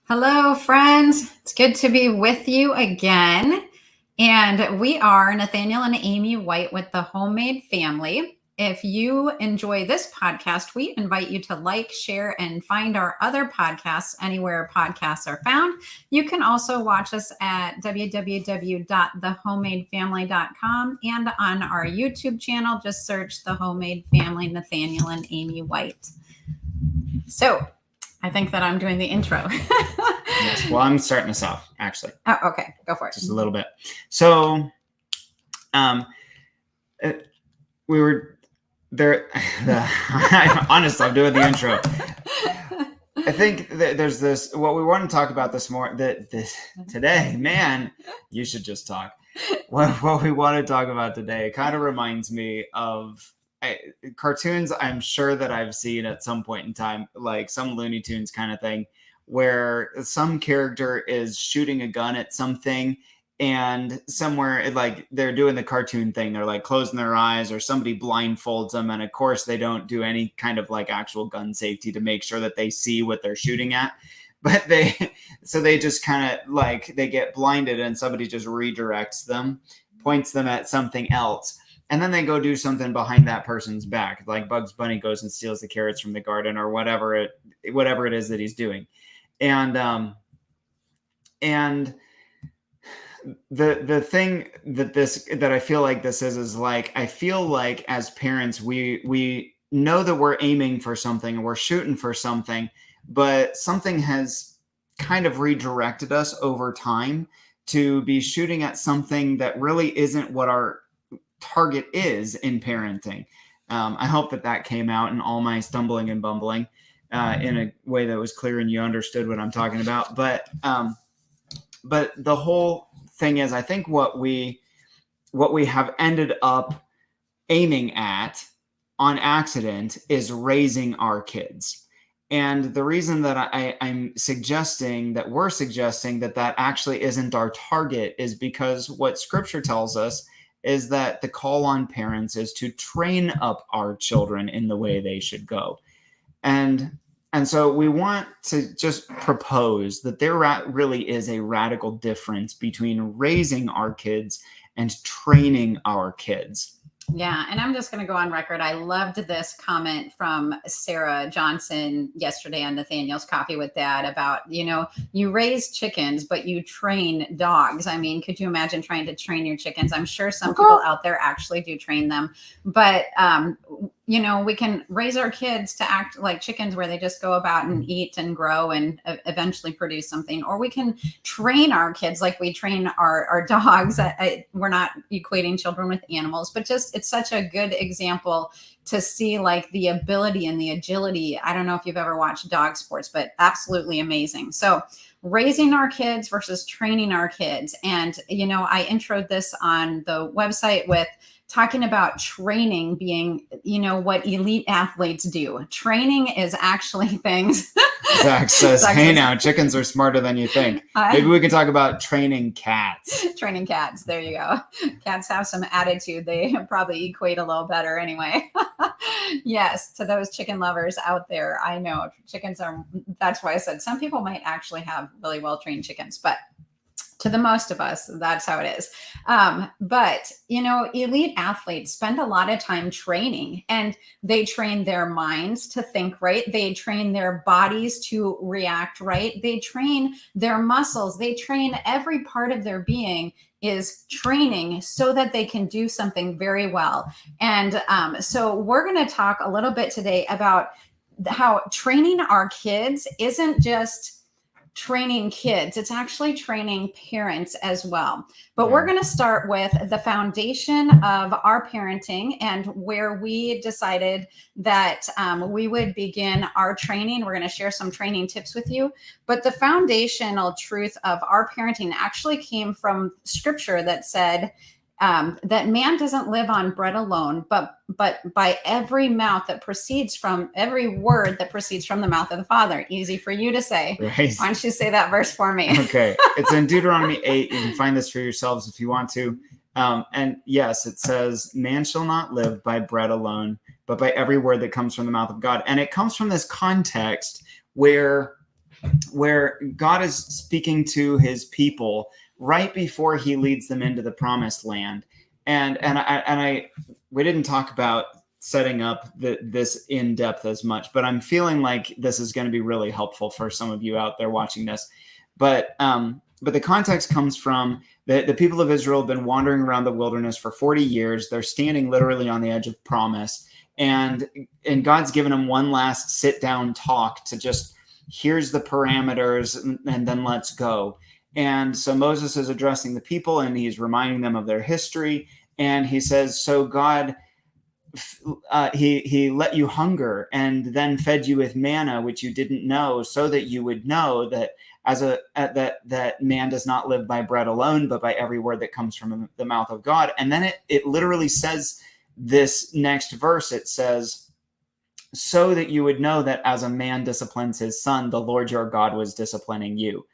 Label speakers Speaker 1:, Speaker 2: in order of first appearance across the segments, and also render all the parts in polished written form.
Speaker 1: Hello, friends. It's good to be with you again. And we are Nathaniel and Amy White with the Homemade Family. If you enjoy this podcast, we invite you to like, share, and find our other podcasts anywhere podcasts are found. You can also watch us at www.thehomemadefamily.com and on our YouTube channel. Just search The Homemade Family, Nathaniel and Amy White. So, I think that I'm doing the intro.
Speaker 2: Yes, well, I'm starting us off, actually.
Speaker 1: Oh, okay. Go for it.
Speaker 2: Just a little bit. So, we were there. Honestly, I'm doing the intro. I think that there's this, what we want to talk about this today, man, you should just talk. What we want to talk about today kind of reminds me of cartoons I'm sure that I've seen at some point in time, like some Looney Tunes kind of thing, where some character is shooting a gun at something, and somewhere like they're doing the cartoon thing, they're like closing their eyes, or somebody blindfolds them, and of course they don't do any kind of like actual gun safety to make sure that they see what they're shooting at, but they just kind of like they get blinded, and somebody just redirects them, points them at something else, and then they go do something behind that person's back, like Bugs Bunny goes and steals the carrots from the garden, or whatever it is that he's doing. And the thing that I feel like this is like, I feel like as parents, we know that we're aiming for something, we're shooting for something, but something has kind of redirected us over time to be shooting at something that really isn't what our target is in parenting. I hope that came out in all my stumbling and bumbling in a way that was clear and you understood what I'm talking about. But the whole thing is, I think what we have ended up aiming at on accident is raising our kids. And the reason that we're suggesting that actually isn't our target is because what Scripture tells us is that the call on parents is to train up our children in the way they should go. And so we want to just propose that there really is a radical difference between raising our kids and training our kids.
Speaker 1: Yeah, and I'm just going to go on record. I loved this comment from Sarah Johnson yesterday on Nathaniel's Coffee with Dad about, you raise chickens, but you train dogs. I mean, could you imagine trying to train your chickens? I'm sure some people out there actually do train them, but we can raise our kids to act like chickens where they just go about and eat and grow and eventually produce something. Or we can train our kids like we train our dogs. We're not equating children with animals, but just it's such a good example to see like the ability and the agility. I don't know if you've ever watched dog sports, but absolutely amazing. So raising our kids versus training our kids. And, I introed this on the website with talking about training being, what elite athletes do. Training is actually things.
Speaker 2: Zach says, hey now, chickens are smarter than you think. Maybe we can talk about training cats.
Speaker 1: Training cats. There you go. Cats have some attitude. They probably equate a little better anyway. Yes, to those chicken lovers out there, I know chickens that's why I said some people might actually have really well-trained chickens, but to the most of us, that's how it is. But, elite athletes spend a lot of time training, and they train their minds to think right. They train their bodies to react right. They train their muscles. They train every part of their being is training so that they can do something very well. And so we're going to talk a little bit today about how training our kids isn't just training kids, it's actually training parents as well. But we're going to start with the foundation of our parenting and where we decided that we would begin our training. We're going to share some training tips with you. But the foundational truth of our parenting actually came from Scripture that said, that man doesn't live on bread alone, but by every word that proceeds from the mouth of the Father. Easy for you to say.
Speaker 2: Right.
Speaker 1: Why don't you say that verse for me?
Speaker 2: Okay. It's in Deuteronomy 8. You can find this for yourselves if you want to. And yes, it says, man shall not live by bread alone, but by every word that comes from the mouth of God. And it comes from this context where where God is speaking to his people right before he leads them into the promised land. And we didn't talk about setting up this in depth as much, but I'm feeling like this is going to be really helpful for some of you out there watching this. But the context comes from the people of Israel have been wandering around the wilderness for 40 years. They're standing literally on the edge of promise. And God's given them one last sit down talk to just, here's the parameters, and then let's go. And so Moses is addressing the people, and he's reminding them of their history. And he says, so God, he let you hunger and then fed you with manna, which you didn't know, so that you would know that that man does not live by bread alone, but by every word that comes from the mouth of God. And then it literally says this next verse, it says, so that you would know that as a man disciplines his son, the Lord your God was disciplining you.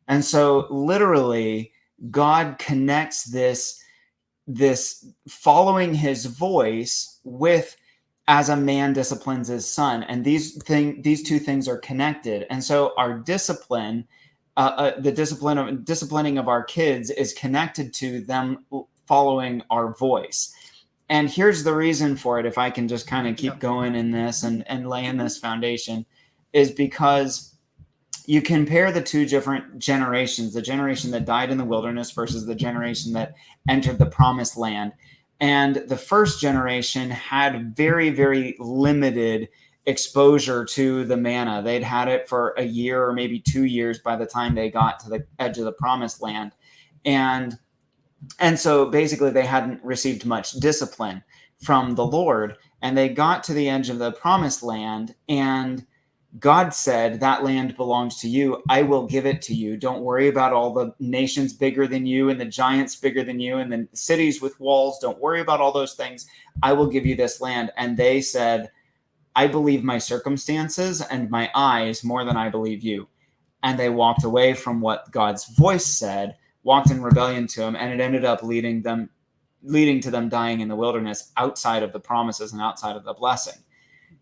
Speaker 2: And so literally God connects this following his voice with as a man disciplines his son. And these two things are connected. And so our discipline, the disciplining of our kids is connected to them following our voice. And here's the reason for it, if I can just kind of keep going in this and lay in this foundation, is because you compare the two different generations, the generation that died in the wilderness versus the generation that entered the promised land. And the first generation had very, very limited exposure to the manna. They'd had it for a year or maybe 2 years by the time they got to the edge of the promised land. And so basically they hadn't received much discipline from the Lord, and they got to the edge of the promised land, and God said, that land belongs to you. I will give it to you. Don't worry about all the nations bigger than you and the giants bigger than you and the cities with walls. Don't worry about all those things. I will give you this land. And they said, I believe my circumstances and my eyes more than I believe you. And they walked away from what God's voice said, walked in rebellion to him, and it ended up leading to them dying in the wilderness outside of the promises and outside of the blessing.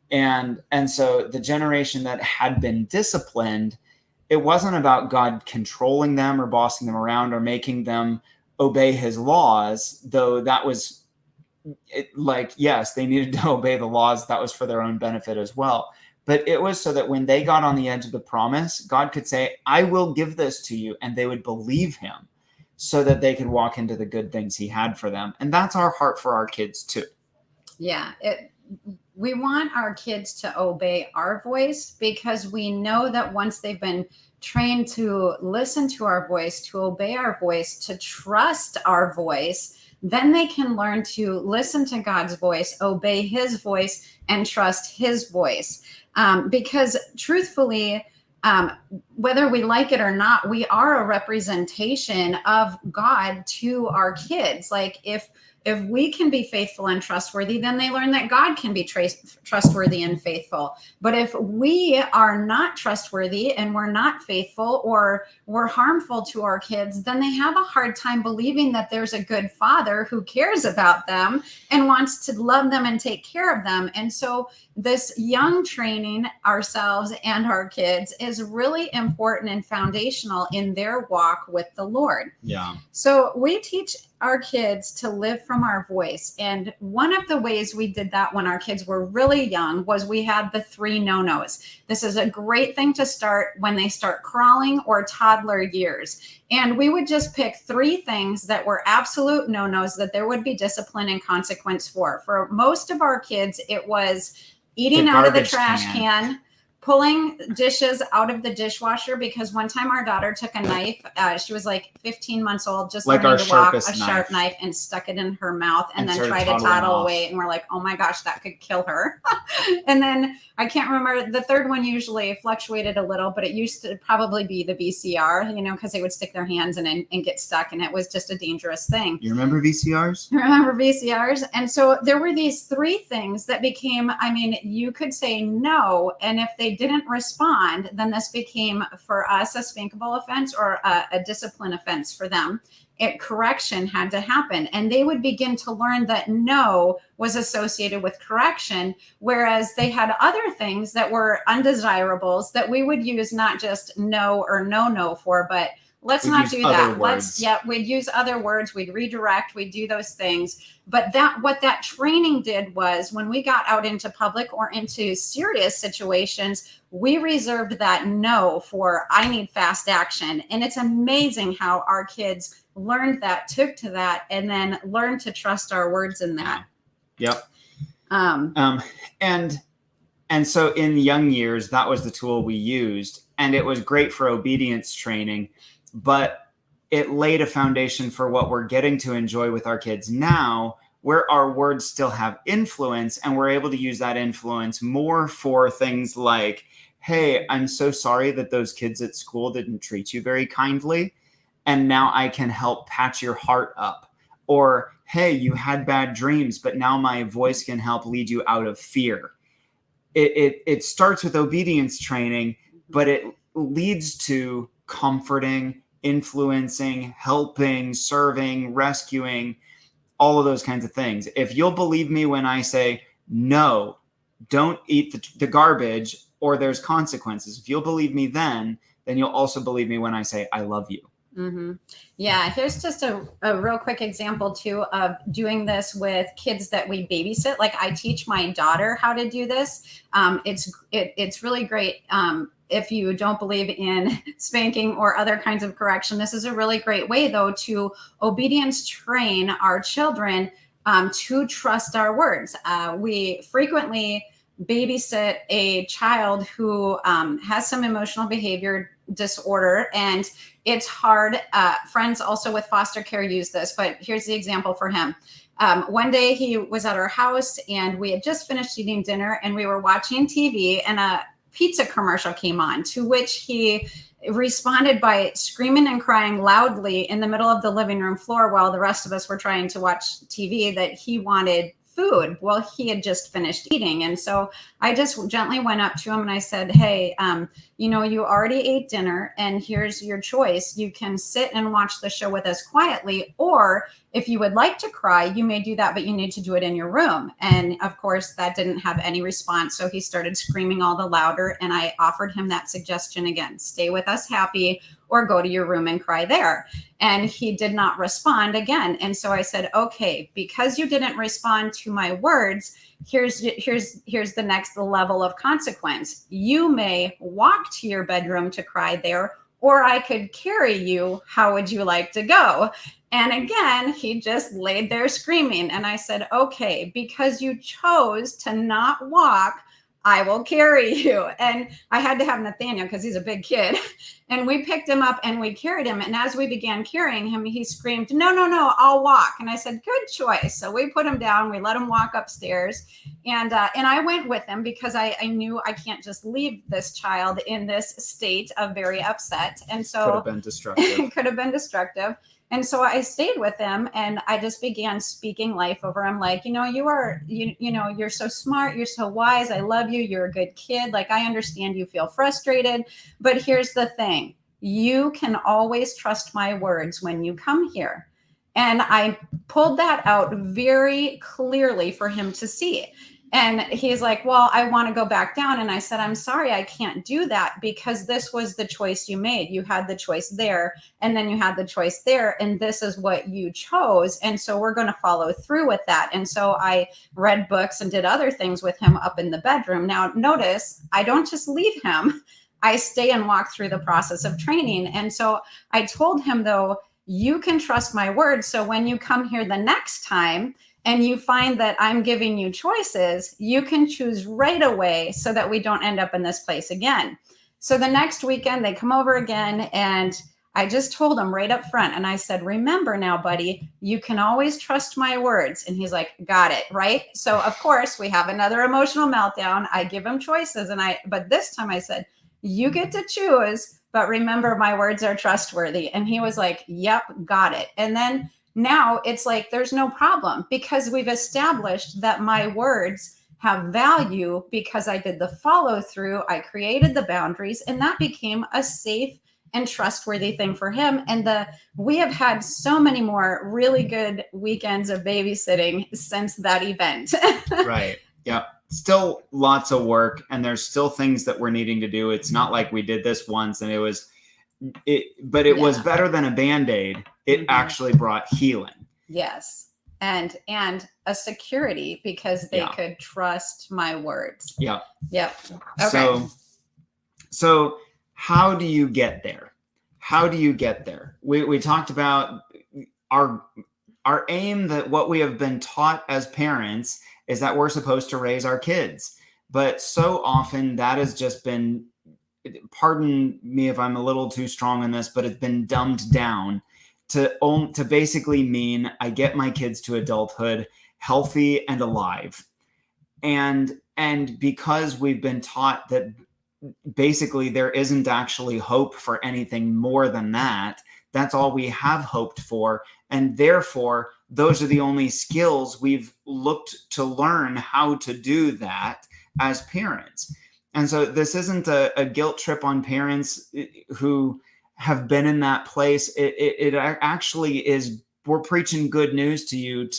Speaker 2: And so the generation that had been disciplined, it wasn't about God controlling them or bossing them around or making them obey his laws, though that was yes, they needed to obey the laws. That was for their own benefit as well. But it was so that when they got on the edge of the promise, God could say, I will give this to you, and they would believe him so that they could walk into the good things he had for them. And that's our heart for our kids too.
Speaker 1: Yeah. We want our kids to obey our voice because we know that once they've been trained to listen to our voice, to obey our voice, to trust our voice, then they can learn to listen to God's voice, obey his voice, and trust his voice. Because truthfully, whether we like it or not, we are a representation of God to our kids. Like if we can be faithful and trustworthy, then they learn that God can be trustworthy and faithful. But if we are not trustworthy and we're not faithful, or we're harmful to our kids, then they have a hard time believing that there's a good father who cares about them and wants to love them and take care of them. And so this young training ourselves and our kids is really important and foundational in their walk with the Lord.
Speaker 2: Yeah.
Speaker 1: So we teach our kids to live from our voice. And one of the ways we did that when our kids were really young was we had the 3 no-nos. This is a great thing to start when they start crawling or toddler years. And we would just pick 3 things that were absolute no-nos that there would be discipline and consequence for. For most of our kids, it was eating out of the trash can, pulling dishes out of the dishwasher, because one time our daughter took a knife. She was like 15 months old, just
Speaker 2: like
Speaker 1: learning to walk, a
Speaker 2: knife.
Speaker 1: Sharp knife, and stuck it in her mouth and then tried to toddle away. And we're like, oh my gosh, that could kill her. And then I can't remember, the third one usually fluctuated a little, but it used to probably be the VCR, because they would stick their hands in and get stuck, and it was just a dangerous thing.
Speaker 2: You remember VCRs?
Speaker 1: I remember VCRs. And so there were these 3 things that became, you could say no, and if they didn't respond, then this became for us a spankable offense or a discipline offense for them. Correction had to happen, and they would begin to learn that no was associated with correction, whereas they had other things that were undesirables that we would use not just no or no for, but let's
Speaker 2: We'd
Speaker 1: not
Speaker 2: use
Speaker 1: do
Speaker 2: other
Speaker 1: that.
Speaker 2: words.
Speaker 1: We'd use other words, we'd redirect, we'd do those things. But what that training did was when we got out into public or into serious situations, we reserved that no for I need fast action. And it's amazing how our kids learned that, took to that, and then learned to trust our words in that.
Speaker 2: Yep. And so in young years, that was the tool we used, and it was great for obedience training, but it laid a foundation for what we're getting to enjoy with our kids now, where our words still have influence, and we're able to use that influence more for things like, hey, I'm so sorry that those kids at school didn't treat you very kindly, and now I can help patch your heart up. Or, hey, you had bad dreams, but now my voice can help lead you out of fear. It starts with obedience training, but it leads to comforting, influencing, helping, serving, rescuing, all of those kinds of things. If you'll believe me when I say, no, don't eat the garbage or there's consequences. If you'll believe me then you'll also believe me when I say, I love you.
Speaker 1: Mm-hmm. Yeah, here's just a real quick example too of doing this with kids that we babysit. Like I teach my daughter how to do this. It's really great. If you don't believe in spanking or other kinds of correction, this is a really great way though to obedience train our children to trust our words. We frequently babysit a child who has some emotional behavior disorder, and it's hard. Friends also with foster care use this, but here's the example for him. One day he was at our house and we had just finished eating dinner and we were watching TV and a pizza commercial came on, to which he responded by screaming and crying loudly in the middle of the living room floor while the rest of us were trying to watch TV that he wanted food. Well, he had just finished eating. And so I just gently went up to him and I said, hey, you already ate dinner and here's your choice. You can sit and watch the show with us quietly, or if you would like to cry, you may do that, but you need to do it in your room. And of course, that didn't have any response. So he started screaming all the louder. And I offered him that suggestion again, stay with us happy or go to your room and cry there. And he did not respond again. And so I said, okay, because you didn't respond to my words, here's the next level of consequence. You may walk to your bedroom to cry there, or I could carry you. How would you like to go? And again, he just laid there screaming. And I said, okay, because you chose to not walk, I will carry you. And I had to have Nathaniel because he's a big kid. And we picked him up and we carried him. And as we began carrying him, he screamed, no, I'll walk. And I said, good choice. So we put him down. We let him walk upstairs. And I went with him because I knew I can't just leave this child in this state of very upset. And so
Speaker 2: could have been destructive.
Speaker 1: Could have been destructive. And so I stayed with him and I just began speaking life over him. Like, you're so smart. You're so wise. I love you. You're a good kid. Like, I understand you feel frustrated, but here's the thing. You can always trust my words when you come here. And I pulled that out very clearly for him to see. And he's like, well, I want to go back down. And I said, I'm sorry, I can't do that because this was the choice you made. You had the choice there, and then you had the choice there, and this is what you chose. And so we're going to follow through with that. And so I read books and did other things with him up in the bedroom. Now, notice, I don't just leave him. I stay and walk through the process of training. And so I told him, though, you can trust my word. So when you come here the next time, and you find that I'm giving you choices, you can choose right away so that we don't end up in this place again. So the next weekend they come over again and I just told him right up front. And I said, remember now, buddy, you can always trust my words. And he's like, got it. Right. So of course we have another emotional meltdown. I give him choices. But this time I said, you get to choose, but remember my words are trustworthy. And he was like, yep, got it. And then now it's like, there's no problem because we've established that my words have value because I did the follow through. I created the boundaries, and that became a safe and trustworthy thing for him. And we have had so many more really good weekends of babysitting since that event.
Speaker 2: Right. Yeah. Still lots of work, and there's still things that we're needing to do. It's not like we did this once and it was was better than a Band-Aid. It actually brought healing.
Speaker 1: Yes. And a security because they could trust my words.
Speaker 2: Yeah.
Speaker 1: Yep. Okay.
Speaker 2: So how do you get there? How do you get there? We talked about our aim, that what we have been taught as parents is that we're supposed to raise our kids. But so often that has just been, pardon me if I'm a little too strong on this, but it's been dumbed down to basically mean I get my kids to adulthood healthy and alive. And because we've been taught that basically there isn't actually hope for anything more than that, that's all we have hoped for. And therefore, those are the only skills we've looked to learn how to do that as parents. And so this isn't a guilt trip on parents who have been in that place. It actually is, we're preaching good news to you,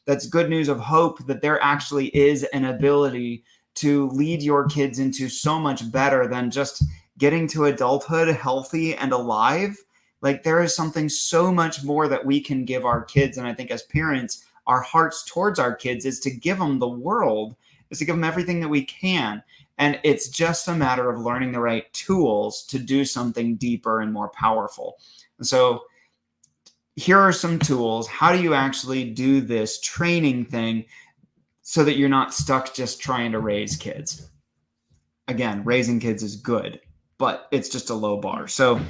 Speaker 2: that's good news of hope, that there actually is an ability to lead your kids into so much better than just getting to adulthood healthy and alive. Like, there is something so much more that we can give our kids. And I think as parents, our hearts towards our kids is to give them the world, is to give them everything that we can. And it's just a matter of learning the right tools to do something deeper and more powerful. And so here are some tools. How do you actually do this training thing so that you're not stuck just trying to raise kids? Again, raising kids is good, but it's just a low bar. So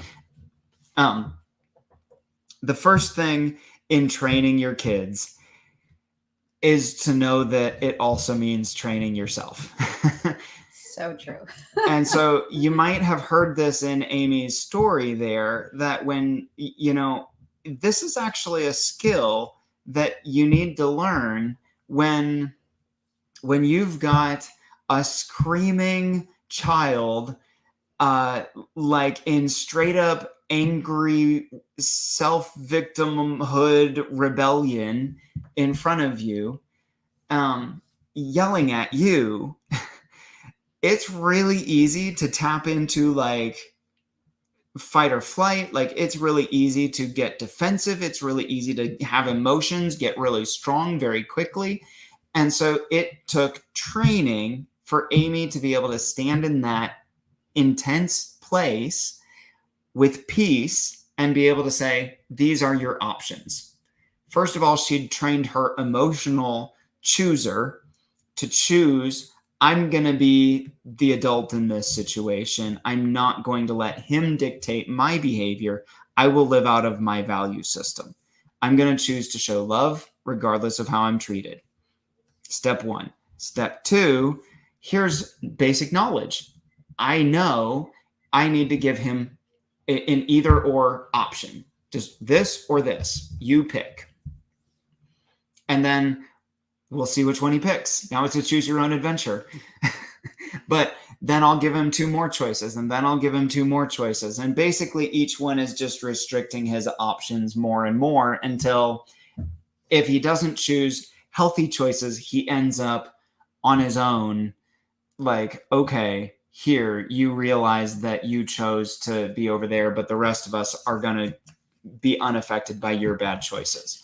Speaker 2: the first thing in training your kids is to know that it also means training yourself.
Speaker 1: So true.
Speaker 2: And so you might have heard this in Amy's story there, that when, this is actually a skill that you need to learn when you've got a screaming child, like in straight up angry self-victimhood rebellion in front of you, yelling at you. It's really easy to tap into like fight or flight. Like, it's really easy to get defensive. It's really easy to have emotions get really strong very quickly. And so it took training for Amy to be able to stand in that intense place with peace and be able to say, these are your options. First of all, she'd trained her emotional chooser to choose, I'm going to be the adult in this situation. I'm not going to let him dictate my behavior. I will live out of my value system. I'm going to choose to show love regardless of how I'm treated. Step one. Step two, here's basic knowledge. I know I need to give him an either or option. Just this or this. You pick. And then we'll see which one he picks. Now it's a choose your own adventure. But then I'll give him two more choices, and then I'll give him two more choices. And basically each one is just restricting his options more and more until if he doesn't choose healthy choices, he ends up on his own. Like, okay, here, you realize that you chose to be over there, but the rest of us are going to be unaffected by your bad choices.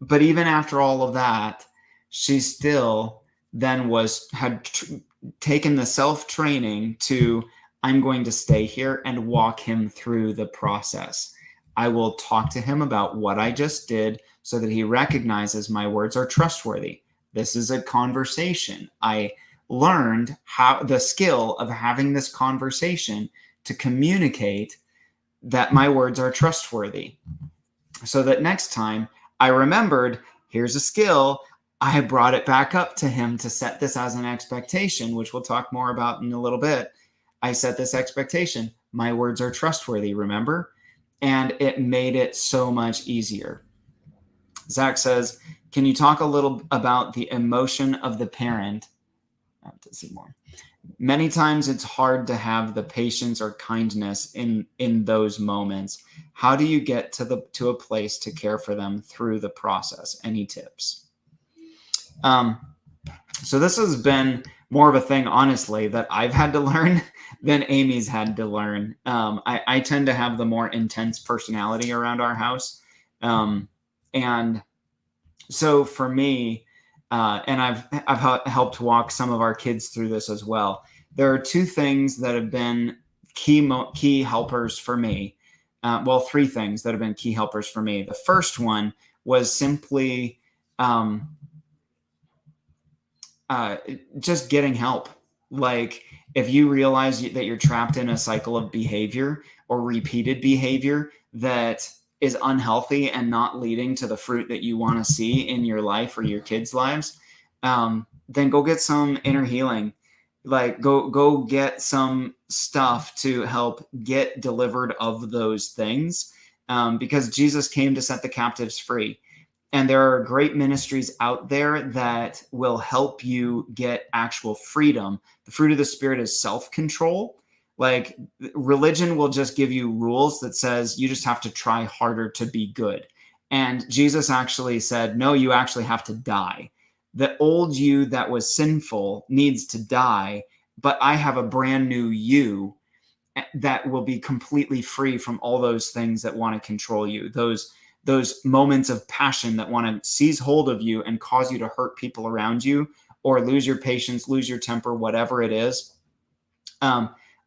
Speaker 2: But even after all of that, she still then had taken the self-training to, I'm going to stay here and walk him through the process. I will talk to him about what I just did so that he recognizes my words are trustworthy. This is a conversation. I learned the skill of having this conversation to communicate that my words are trustworthy. So that next time I remembered, here's a skill. I brought it back up to him to set this as an expectation, which we'll talk more about in a little bit. I set this expectation. My words are trustworthy, remember? And it made it so much easier. Zach says, Can you talk a little about the emotion of the parent? I have to see more. Many times it's hard to have the patience or kindness in those moments. How do you get to a place to care for them through the process? Any tips? So this has been more of a thing, honestly, that I've had to learn than Amy's had to learn. I tend to have the more intense personality around our house. And so for me, and I've helped walk some of our kids through this as well. There are two things that have been key helpers for me. Well, three things that have been key helpers for me. The first one was simply just getting help. Like if you realize that you're trapped in a cycle of behavior or repeated behavior that is unhealthy and not leading to the fruit that you want to see in your life or your kids' lives, then go get some inner healing. Like go get some stuff to help get delivered of those things, because Jesus came to set the captives free. And there are great ministries out there that will help you get actual freedom. The fruit of the Spirit is self-control. Like religion will just give you rules that says you just have to try harder to be good. And Jesus actually said, no, you actually have to die. The old you that was sinful needs to die, but I have a brand new you that will be completely free from all those things that want to control you. Those moments of passion that want to seize hold of you and cause you to hurt people around you or lose your patience, lose your temper, whatever it is.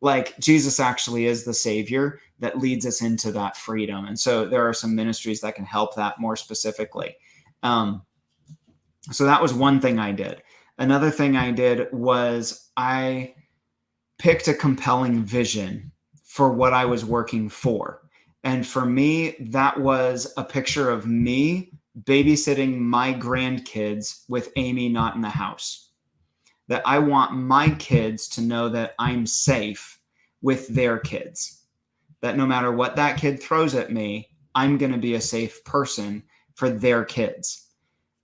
Speaker 2: Like Jesus actually is the Savior that leads us into that freedom. And so there are some ministries that can help that more specifically. So that was one thing I did. Another thing I did was I picked a compelling vision for what I was working for. And for me, that was a picture of me babysitting my grandkids with Amy not in the house. That I want my kids to know that I'm safe with their kids. That no matter what that kid throws at me, I'm going to be a safe person for their kids.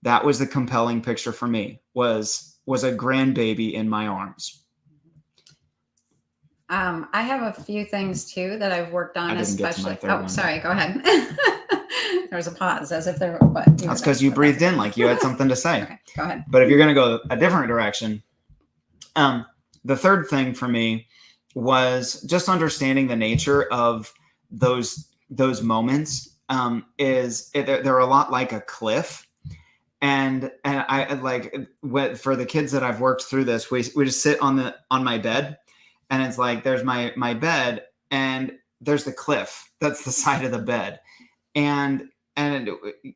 Speaker 2: That was the compelling picture for me, was a grandbaby in my arms.
Speaker 1: I have a few things too that I've worked on, especially.
Speaker 2: Oh,
Speaker 1: sorry. Go ahead. There was a pause as if there. What?
Speaker 2: That's because you breathed in like you had something to say.
Speaker 1: Okay, go ahead.
Speaker 2: But if you're going to go a different direction, the third thing for me was just understanding the nature of those moments. They're a lot like a cliff. And I like for the kids that I've worked through this, we just sit on my bed. And it's like, there's my bed and there's the cliff. That's the side of the bed. And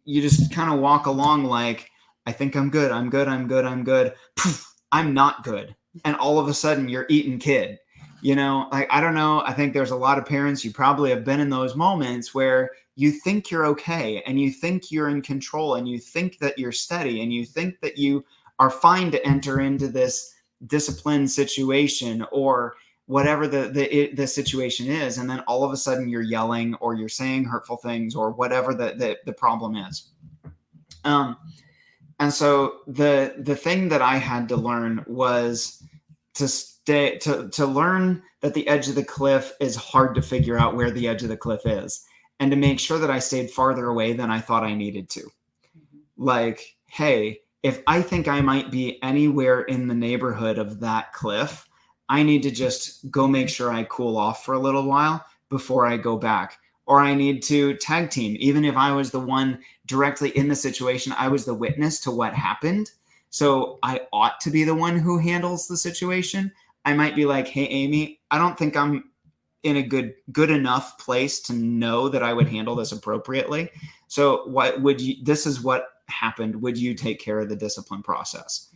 Speaker 2: you just kind of walk along like, I think I'm good. I'm good. I'm good. I'm good. Poof, I'm not good. And all of a sudden you're eating kid, like, I don't know. I think there's a lot of parents, you probably have been in those moments where you think you're okay and you think you're in control and you think that you're steady and you think that you are fine to enter into this disciplined situation or whatever the situation is. And then all of a sudden you're yelling or you're saying hurtful things or whatever the problem is. And so the thing that I had to learn was to learn that the edge of the cliff is hard to figure out where the edge of the cliff is, and to make sure that I stayed farther away than I thought I needed to. Like, hey, if I think I might be anywhere in the neighborhood of that cliff, I need to just go make sure I cool off for a little while before I go back. Or I need to tag team. Even if I was the one directly in the situation, I was the witness to what happened. So I ought to be the one who handles the situation. I might be like, hey, Amy, I don't think I'm in a good enough place to know that I would handle this appropriately. So this is what happened. Would you take care of the discipline process?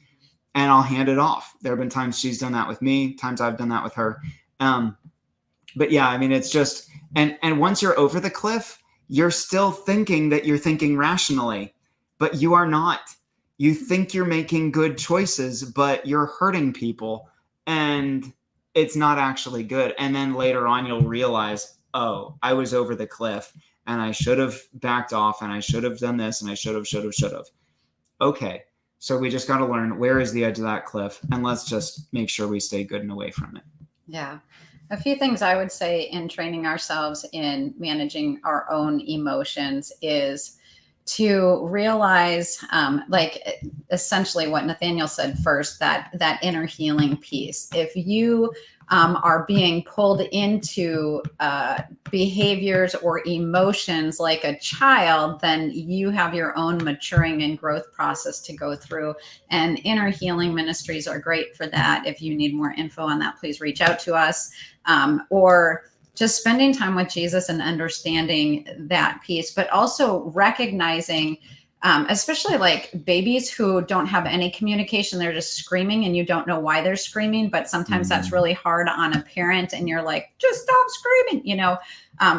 Speaker 2: And I'll hand it off. There have been times she's done that with me, times I've done that with her. But yeah, I mean, it's just, and once you're over the cliff, you're still thinking that you're thinking rationally, but you are not. You think you're making good choices, but you're hurting people and it's not actually good. And then later on, you'll realize, oh, I was over the cliff and I should have backed off and I should have done this and I should have. okay, so we just got to learn where is the edge of that cliff, and let's just make sure we stay good and away from it.
Speaker 1: Yeah. A few things I would say in training ourselves in managing our own emotions is to realize, like essentially what Nathaniel said first, that inner healing piece. If you are being pulled into behaviors or emotions like a child, then you have your own maturing and growth process to go through. And inner healing ministries are great for that. If you need more info on that, please reach out to us. Or just spending time with Jesus and understanding that piece, but also recognizing, especially like babies who don't have any communication, they're just screaming and you don't know why they're screaming. But sometimes that's really hard on a parent and you're like, just stop screaming,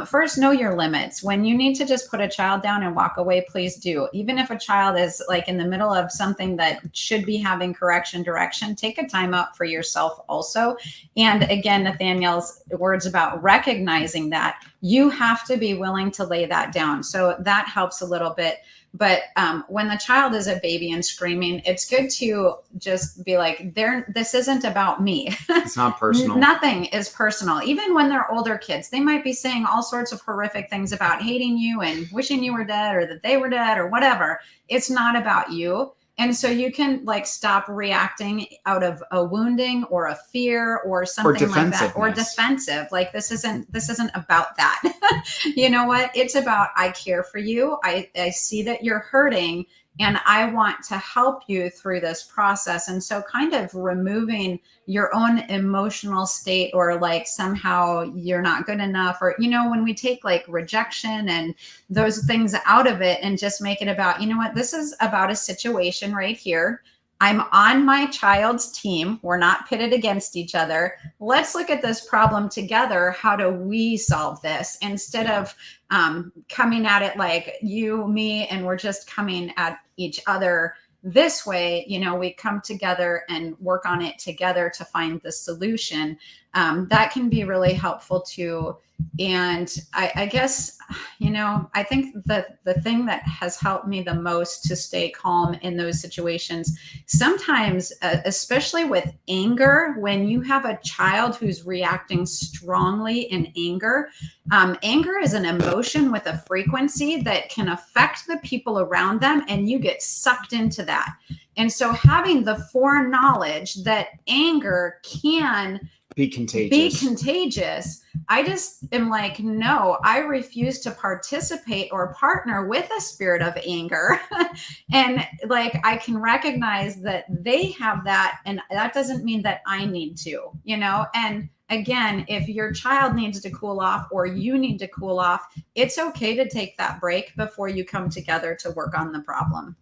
Speaker 1: first know your limits. When you need to just put a child down and walk away, please do. Even if a child is like in the middle of something that should be having direction, take a time out for yourself also. And again, Nathaniel's words about recognizing that you have to be willing to lay that down. So that helps a little bit. But when the child is a baby and screaming, it's good to just be like, this isn't about me.
Speaker 2: It's not personal.
Speaker 1: Nothing is personal. Even when they're older kids, they might be saying all sorts of horrific things about hating you and wishing you were dead or that they were dead or whatever. It's not about you. And so you can like stop reacting out of a wounding or a fear or something like that, or defensive. Like this isn't about that. You know what? It's about, I care for you. I see that you're hurting and I want to help you through this process. And so kind of removing your own emotional state or like somehow you're not good enough, or, when we take like rejection and those things out of it and just make it about, this is about a situation right here. I'm on my child's team. We're not pitted against each other. Let's look at this problem together. How do we solve this instead of coming at it like you, me, and we're just coming at each other this way? We come together and work on it together to find the solution. That can be really helpful too. And I guess, I think the thing that has helped me the most to stay calm in those situations, sometimes, especially with anger, when you have a child who's reacting strongly in anger, anger is an emotion with a frequency that can affect the people around them, and you get sucked into that. And so having the foreknowledge that anger can
Speaker 2: be contagious.
Speaker 1: I just am like, no, I refuse to participate or partner with a spirit of anger. And like, I can recognize that they have that. And that doesn't mean that I need to, and again, if your child needs to cool off or you need to cool off, it's okay to take that break before you come together to work on the problem.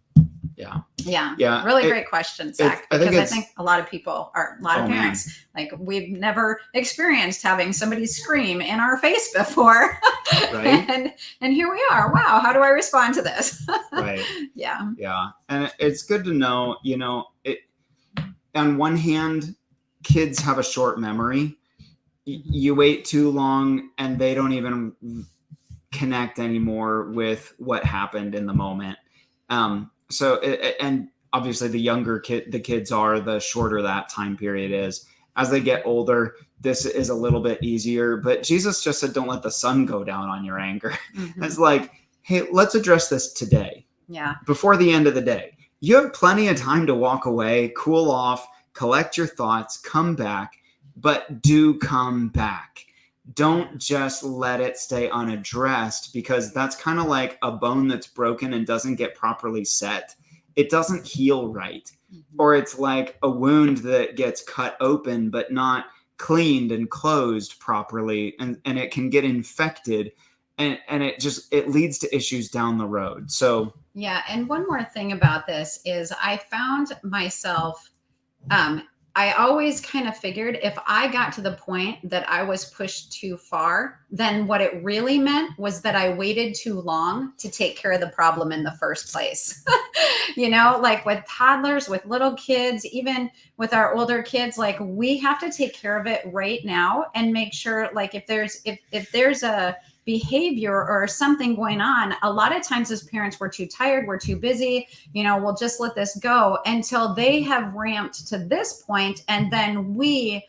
Speaker 1: Yeah. Really great question, Zach. I think a lot of people a lot of parents, like we've never experienced having somebody scream in our face before. Right. and here we are. Wow. How do I respond to this?
Speaker 2: Right.
Speaker 1: Yeah.
Speaker 2: Yeah. And it's good to know, on one hand, kids have a short memory. You wait too long and they don't even connect anymore with what happened in the moment. So, and obviously the younger the kids are, the shorter that time period is. As they get older, this is a little bit easier, but Jesus just said, don't let the sun go down on your anger. Mm-hmm. It's like, hey, let's address this today.
Speaker 1: Yeah.
Speaker 2: Before the end of the day. You have plenty of time to walk away, cool off, collect your thoughts, come back, but do come back. Don't just let it stay unaddressed, because that's kind of like a bone that's broken and doesn't get properly set. It doesn't heal right. Mm-hmm. Or it's like a wound that gets cut open but not cleaned and closed properly, and it can get infected, and it leads to issues down the road. So
Speaker 1: yeah. And one more thing about this is I found myself I always kind of figured if I got to the point that I was pushed too far, then what it really meant was that I waited too long to take care of the problem in the first place. Like with toddlers, with little kids, even with our older kids, like we have to take care of it right now and make sure, like if there's behavior or something going on, a lot of times as parents, we're too tired, we're too busy, we'll just let this go until they have ramped to this point, and then we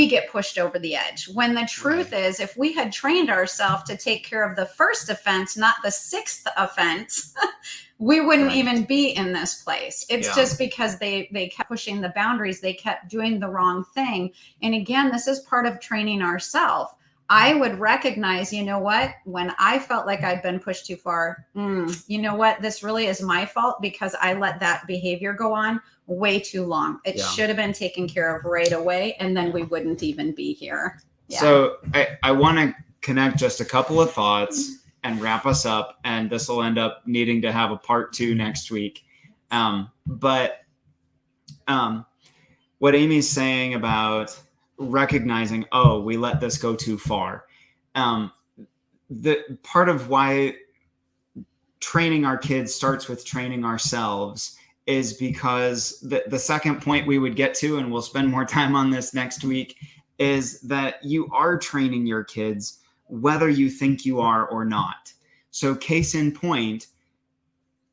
Speaker 1: get pushed over the edge. When the truth is, if we had trained ourselves to take care of the first offense, not the sixth offense, we wouldn't even be in this place. It's just because they kept pushing the boundaries. They kept doing the wrong thing. And again, this is part of training ourselves. I would recognize, when I felt like I'd been pushed too far, this really is my fault because I let that behavior go on way too long. It should have been taken care of right away, and then we wouldn't even be here.
Speaker 2: So I want to connect just a couple of thoughts and wrap us up, and this will end up needing to have a part 2 next week. But what Amy's saying about recognizing, we let this go too far. The part of why training our kids starts with training ourselves is because the second point we would get to, and we'll spend more time on this next week, is that you are training your kids whether you think you are or not. So case in point,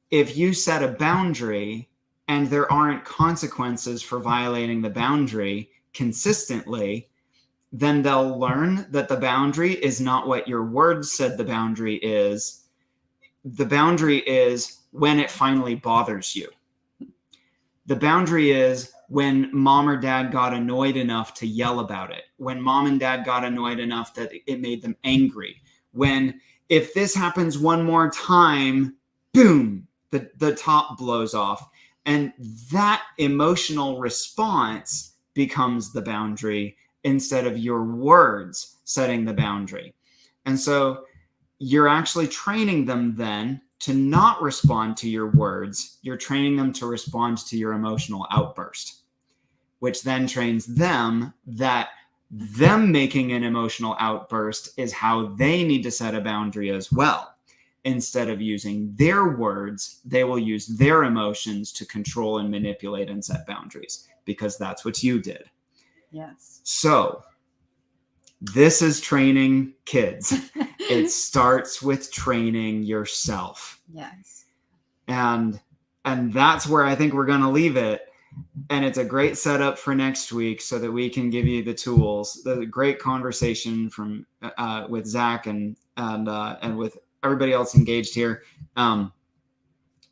Speaker 2: if you set a boundary and there aren't consequences for violating the boundary consistently, then they'll learn that the boundary is not what your words said the boundary is. The boundary is when it finally bothers you. The boundary is when mom or dad got annoyed enough to yell about it, when mom and dad got annoyed enough that it made them angry, when if this happens one more time, boom, the top blows off. And that emotional response becomes the boundary instead of your words setting the boundary. And so you're actually training them then to not respond to your words. You're training them to respond to your emotional outburst, which then trains them that them making an emotional outburst is how they need to set a boundary as well. Instead of using their words, they will use their emotions to control and manipulate and set boundaries, because that's what you did.
Speaker 1: Yes.
Speaker 2: So this is training kids. It starts with training yourself.
Speaker 1: Yes.
Speaker 2: And that's where I think we're going to leave it. And it's a great setup for next week so that we can give you the tools. The great conversation from with Zach and with everybody else engaged here.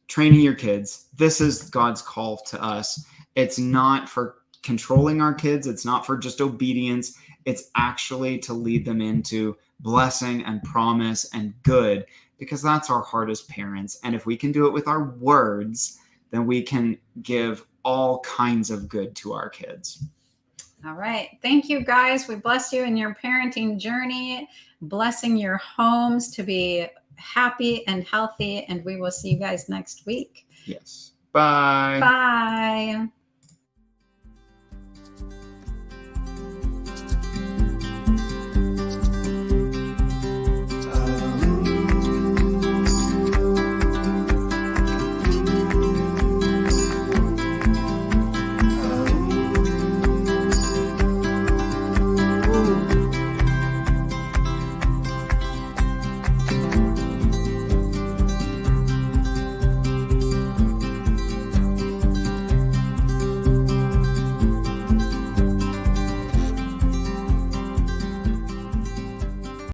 Speaker 2: Training your kids. This is God's call to us. It's not for controlling our kids. It's not for just obedience. It's actually to lead them into blessing and promise and good, because that's our heart as parents. And if we can do it with our words, then we can give all kinds of good to our kids.
Speaker 1: All right. Thank you, guys. We bless you in your parenting journey, blessing your homes to be happy and healthy. And we will see you guys next week.
Speaker 2: Yes. Bye.
Speaker 1: Bye.